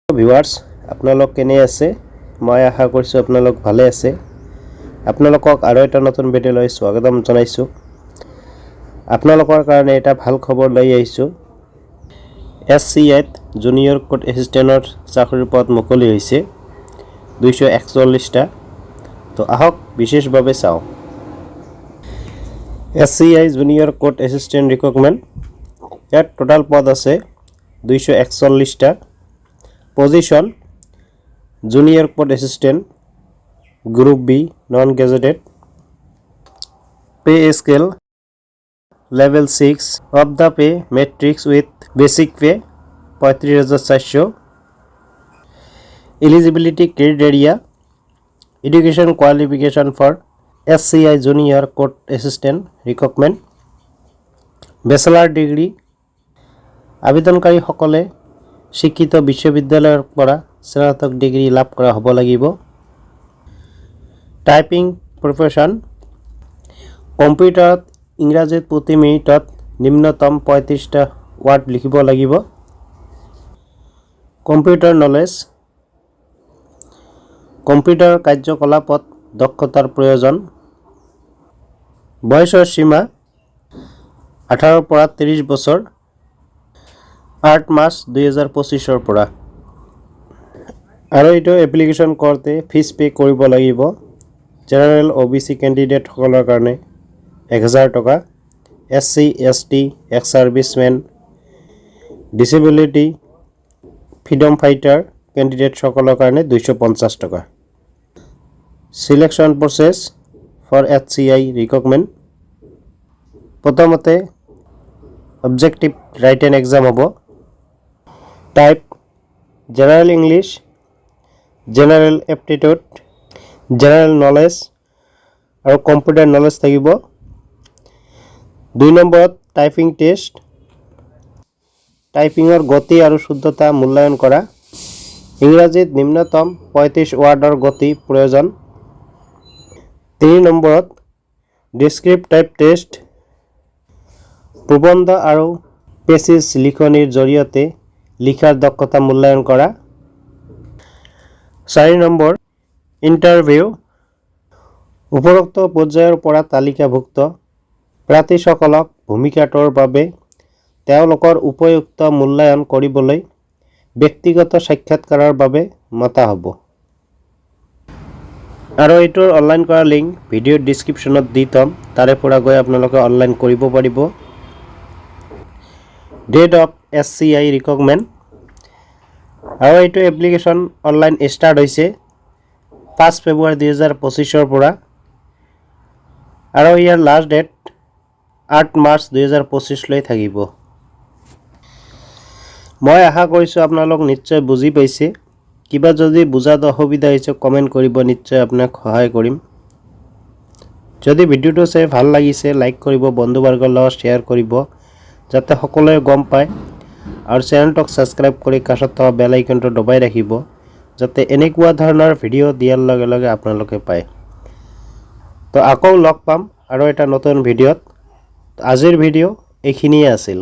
viewers আপোনালোক কেনে আছে মই আশা কৰিছো আপোনালোক ভালে আছে আপোনালোকক আৰু এটা নতুন ভিডিঅ'লৈ স্বাগতম জনাইছো আপোনালোকৰ কাৰণে এটা ভাল খবৰ লৈ আহিছো SCIত জুনিয়ৰ কোড এসিস্টেন্টৰ চাকৰিৰ পদ মুকলি হৈছে 241 টা তো আহক বিশেষভাৱে চাও SCI junior code assistant recruitment ইয়াত টোটাল পদ আছে 241 টা Position Junior Code Assistant Group B Non-Gazetted Pay Scale Level 6 of the Pay Matrix with Basic Pay 35,400 Eligibility Criteria Education Qualification for SCI Junior Code Assistant Recruitment Bachelor Degree আবেদনকারী সকলে শিক্ষিত বিশ্ববিদ্যালয়ৰ পৰা স্নাতক ডিগ্ৰী লাভ কৰা হ'ব লাগিব টাইপিং প্ৰফেশন কম্পিউটাৰত ইংৰাজীত প্ৰতি মিনিটত নিম্নতম 35 টা ওয়াৰ্ড লিখিব লাগিব কম্পিউটাৰ নলেজ কম্পিউটাৰ কাৰ্যকলাপত দক্ষতাৰ প্ৰয়োজন বয়সৰ সীমা 18 পৰা 30 বছৰ 8 মাৰ্চ 2025 ৰ পৰা আৰু এটো এপ্লিকেশন কৰতে ফিস পে কৰিব লাগিব জেনাৰেল OBC ক্যান্ডিডেট সকলৰ কাৰণে 1000 টকা SC ST ex serviceman disability freedom fighter candidate সকলৰ কাৰণে 250 টকা selection process for SCI recruitment প্ৰথমতে অবজেক্টিভ ৰাইটেন এক্সাম হ'ব Type General English General Aptitude General Knowledge আৰু Computer Knowledge থাকিব 2 নম্বৰত Typing Test টাইপিংৰ গতি আৰু শুদ্ধতা মূল্যায়ন কৰা ইংৰাজীত নিম্নতম 35 ওয়াৰ্ডৰ গতি প্ৰয়োজন 3 নম্বৰত Descriptive Test প্ৰবন্ধ আৰু পেছেজ লিখনিৰ জৰিয়তে লিখাৰ দক্ষতা মূল্যায়ন কৰা 4 নম্বৰ ইন্টাৰভিউ উপৰোক্ত পৰ্যায়ৰ পৰা তালিকাভুক্ত প্ৰাৰ্থীসকলক ভূমিকাটোৰ বাবে তেওঁলোকৰ উপযুক্ত মূল্যায়ন কৰিবলৈ ব্যক্তিগত সাক্ষাৎকাৰৰ বাবে মতা হ'ব আৰু এইটোৰ অনলাইন কৰা লিংক ভিডিঅ ডেসক্ৰিপচনত দি থম তাৰে পৰা গৈ আপোনালোকে অনলাইন কৰিব পাৰিব Date of SCI recruitment আৰু এইটো এপ্লিকেশন অনলাইন স্টাৰ্ট হৈছে 5 ফেব্ৰুৱাৰী 2025 ৰ পৰা আৰু ইয়াৰ লাষ্ট ডেট 8 মাৰ্চ 2025 লৈ থাকিব মই আশা কৰিছো আপোনালোক নিশ্চয় বুজি পাইছে কিবা যদি বুজাত অসুবিধা হৈছে কমেন্ট কৰিব নিশ্চয় আপোনাক সহায় কৰিম যদি ভিডিওটো চাই ভাল লাগিছে লাইক কৰিব বন্ধুবৰ্গৰ লগত শেয়াৰ কৰিব যাতে সকলোৱে গম পায় আৰু চেনেলটোক সাবস্ক্ৰাইব কৰি কাষত থকা বেল আইকনটো দবাই ৰাখিব যাতে এনেকুৱা ধৰণৰ ভিডিও দিয়াৰ লগে লগে আপোনালোকে পায় তো আকৌ লগ পাম আৰু এটা নতুন ভিডিওত আজিৰ ভিডিও এইখিনিয়ে আছিল